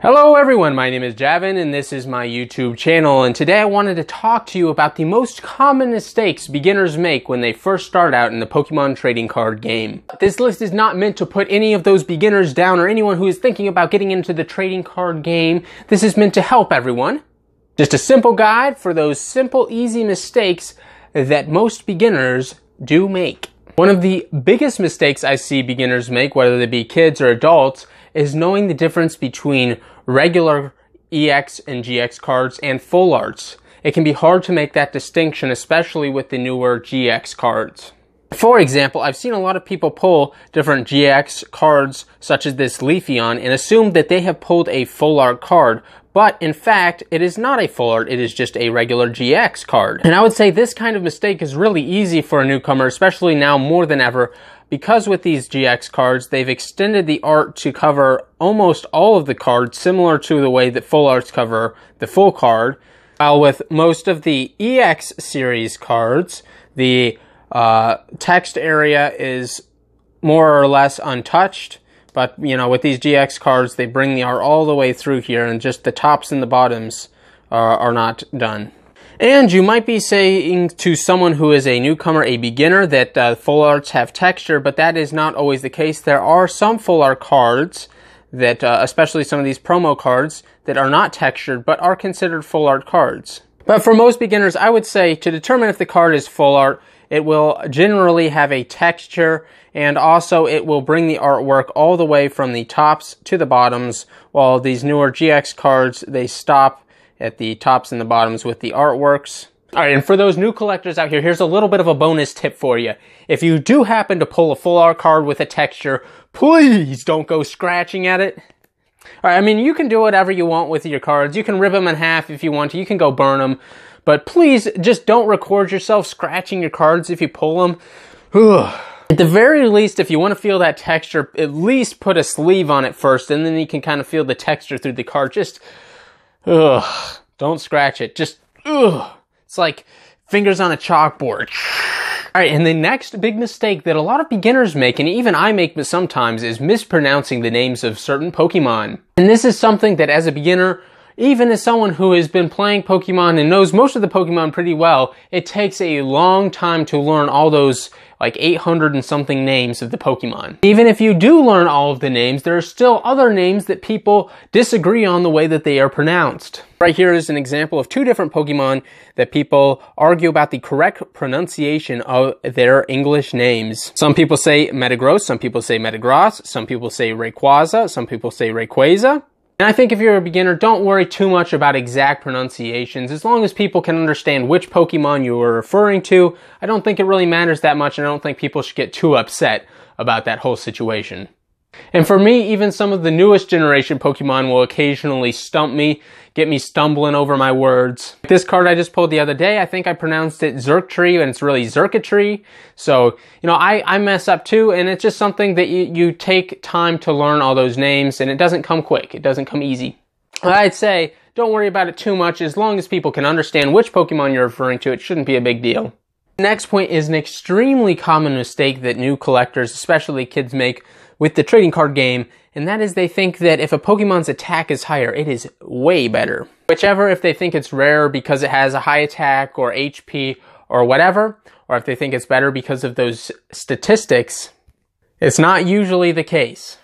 Hello everyone, my name is Javin and this is my YouTube channel, and today I wanted to talk to you about the most common mistakes beginners make when they first start out in the Pokemon trading card game. This list is not meant to put any of those beginners down or anyone who is thinking about getting into the trading card game. This is meant to help everyone. Just a simple guide for those simple, easy mistakes that most beginners do make. One of the biggest mistakes I see beginners make, whether they be kids or adults, is knowing the difference between regular EX and GX cards and full arts. It can be hard to make that distinction, especially with the newer GX cards. For example, I've seen a lot of people pull different GX cards, such as this Leafeon, and assume that they have pulled a full art card. But in fact, it is not a full art, it is just a regular GX card. And I would say this kind of mistake is really easy for a newcomer, especially now more than ever, because with these GX cards, they've extended the art to cover almost all of the cards, similar to the way that full arts cover the full card. While with most of the EX series cards, the text area is more or less untouched. But, you know, with these GX cards, they bring the art all the way through here, and just the tops and the bottoms are not done. And you might be saying to someone who is a newcomer, a beginner, that full arts have texture, but that is not always the case. There are some full art cards that, especially some of these promo cards, that are not textured, but are considered full art cards. But for most beginners, I would say to determine if the card is full art, it will generally have a texture, and also it will bring the artwork all the way from the tops to the bottoms, while these newer GX cards, they stop at the tops and the bottoms with the artworks. Alright, and for those new collectors out here, here's a little bit of a bonus tip for you. If you do happen to pull a full art card with a texture, please don't go scratching at it. Alright, I mean, you can do whatever you want with your cards. You can rip them in half if you want to. You can go burn them. But please, just don't record yourself scratching your cards if you pull them. Ugh. At the very least, if you want to feel that texture, at least put a sleeve on it first, and then you can kind of feel the texture through the card. Just, ugh, don't scratch it. Just, ugh. It's like fingers on a chalkboard. Alright, and the next big mistake that a lot of beginners make, and even I make sometimes, is mispronouncing the names of certain Pokemon. And this is something that as a beginner, even as someone who has been playing Pokemon and knows most of the Pokemon pretty well, it takes a long time to learn all those like 800 and something names of the Pokemon. Even if you do learn all of the names, there are still other names that people disagree on the way that they are pronounced. Right here is an example of two different Pokemon that people argue about the correct pronunciation of their English names. Some people say Metagross, some people say Metagross, some people say Rayquaza, some people say Rayquaza. And I think if you're a beginner, don't worry too much about exact pronunciations. As long as people can understand which Pokemon you are referring to, I don't think it really matters that much, and I don't think people should get too upset about that whole situation. And for me, even some of the newest generation Pokemon will occasionally stump me, get me stumbling over my words. This card I just pulled the other day, I think I pronounced it Zerktree, and it's really Zerkatree. So, you know, I mess up too, and it's just something that you take time to learn all those names, and it doesn't come quick. It doesn't come easy. I'd say, don't worry about it too much. As long as people can understand which Pokemon you're referring to, it shouldn't be a big deal. The next point is an extremely common mistake that new collectors, especially kids, make with the trading card game, and that is they think that if a Pokemon's attack is higher, it is way better. Whichever, if they think it's rare because it has a high attack or HP or whatever, or if they think it's better because of those statistics, it's not usually the case.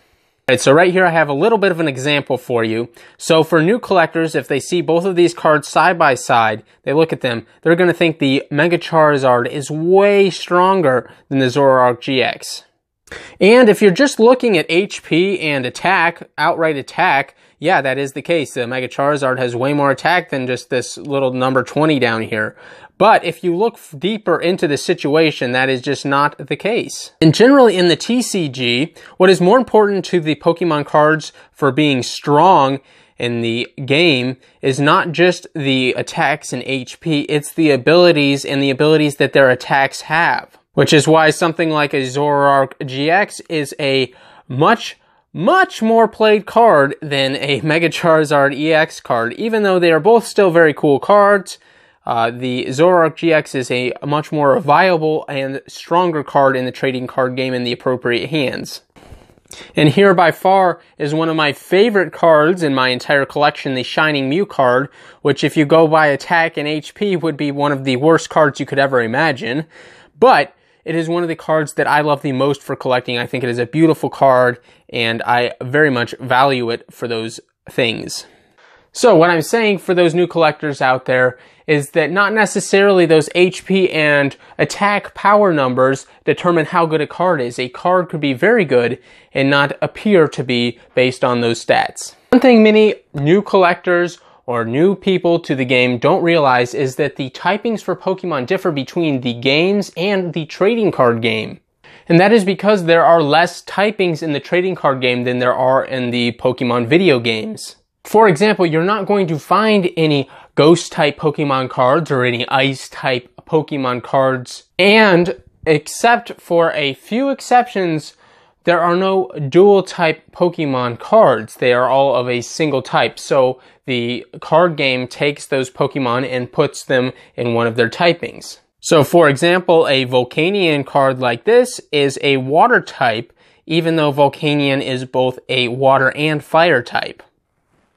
Alright, so right here I have a little bit of an example for you. So for new collectors, if they see both of these cards side by side, they look at them, they're going to think the Mega Charizard is way stronger than the Zoroark GX. And if you're just looking at HP and attack, outright attack, yeah, that is the case. The Mega Charizard has way more attack than just this little number 20 down here. But if you look deeper into the situation, that is just not the case. And generally in the TCG, what is more important to the Pokemon cards for being strong in the game is not just the attacks and HP, it's the abilities and the abilities that their attacks have. Which is why something like a Zoroark GX is a much more played card than a Mega Charizard EX card. Even though they are both still very cool cards, the Zoroark GX is a much more viable and stronger card in the trading card game in the appropriate hands. And here by far is one of my favorite cards in my entire collection, the Shining Mew card, which if you go by attack and HP would be one of the worst cards you could ever imagine. But it is one of the cards that I love the most for collecting. I think it is a beautiful card, and I very much value it for those things. So what I'm saying for those new collectors out there is that not necessarily those HP and attack power numbers determine how good a card is. A card could be very good and not appear to be based on those stats. One thing many new collectors or new people to the game don't realize is that the typings for Pokemon differ between the games and the trading card game. And that is because there are less typings in the trading card game than there are in the Pokemon video games. For example, you're not going to find any Ghost-type Pokemon cards or any Ice-type Pokemon cards. And except for a few exceptions, there are no dual-type Pokemon cards. They are all of a single type. So the card game takes those Pokemon and puts them in one of their typings. So for example, a Volcanion card like this is a water type, even though Volcanion is both a water and fire type.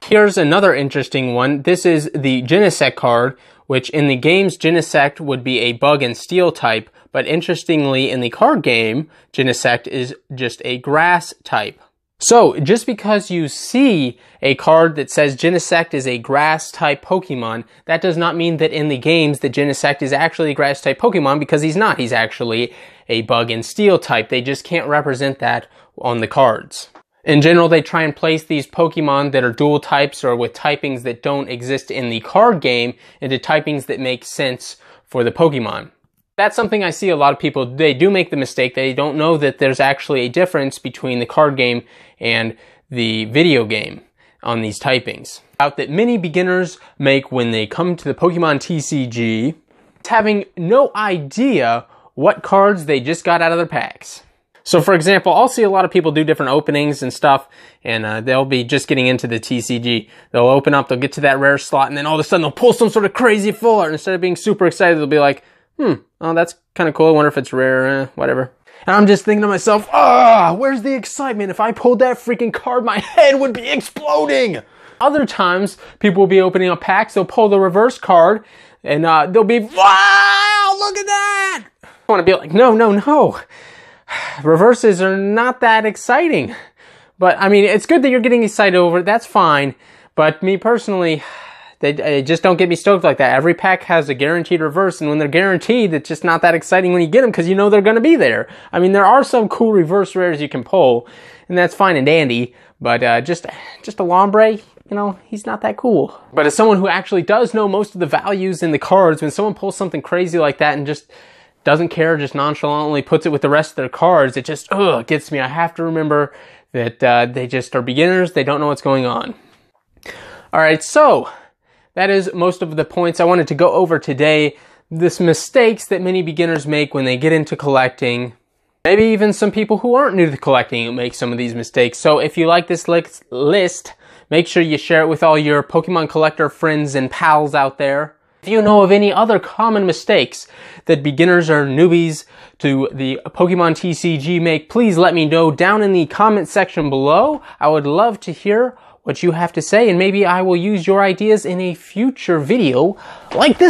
Here's another interesting one. This is the Genesect card, which in the games Genesect would be a bug and steel type, but interestingly in the card game, Genesect is just a grass type. So just because you see a card that says Genesect is a grass type Pokemon, that does not mean that in the games that Genesect is actually a grass type Pokemon, because he's not. He's actually a bug and steel type. They just can't represent that on the cards. In general, they try and place these Pokemon that are dual types or with typings that don't exist in the card game into typings that make sense for the Pokemon. That's something I see a lot of people, they do make the mistake. They don't know that there's actually a difference between the card game and the video game on these typings. Out that many beginners make when they come to the Pokemon TCG, having no idea what cards they just got out of their packs. So for example, I'll see a lot of people do different openings and stuff, and they'll be just getting into the TCG. They'll open up, they'll get to that rare slot, and then all of a sudden they'll pull some sort of crazy full art. And instead of being super excited, they'll be like, oh, that's kind of cool. I wonder if it's rare, whatever. And I'm just thinking to myself, where's the excitement? If I pulled that freaking card, my head would be exploding. Other times, people will be opening up packs, they'll pull the reverse card, and they'll be, wow, look at that! I want to be like, no. Reverses are not that exciting. But, I mean, it's good that you're getting excited over it. That's fine. But me personally, they just don't get me stoked like that. Every pack has a guaranteed reverse, and when they're guaranteed, it's just not that exciting when you get them because you know they're going to be there. I mean, there are some cool reverse rares you can pull, and that's fine and dandy. But just a Lombre, you know, he's not that cool. But as someone who actually does know most of the values in the cards, when someone pulls something crazy like that and just doesn't care, just nonchalantly puts it with the rest of their cards, it just gets me. I have to remember that they just are beginners. They don't know what's going on. All right, so that is most of the points I wanted to go over today. This mistakes that many beginners make when they get into collecting. Maybe even some people who aren't new to collecting make some of these mistakes. So if you like this list, make sure you share it with all your Pokemon collector friends and pals out there. If you know of any other common mistakes that beginners or newbies to the Pokemon TCG make, please let me know down in the comment section below. I would love to hear what you have to say, and maybe I will use your ideas in a future video like this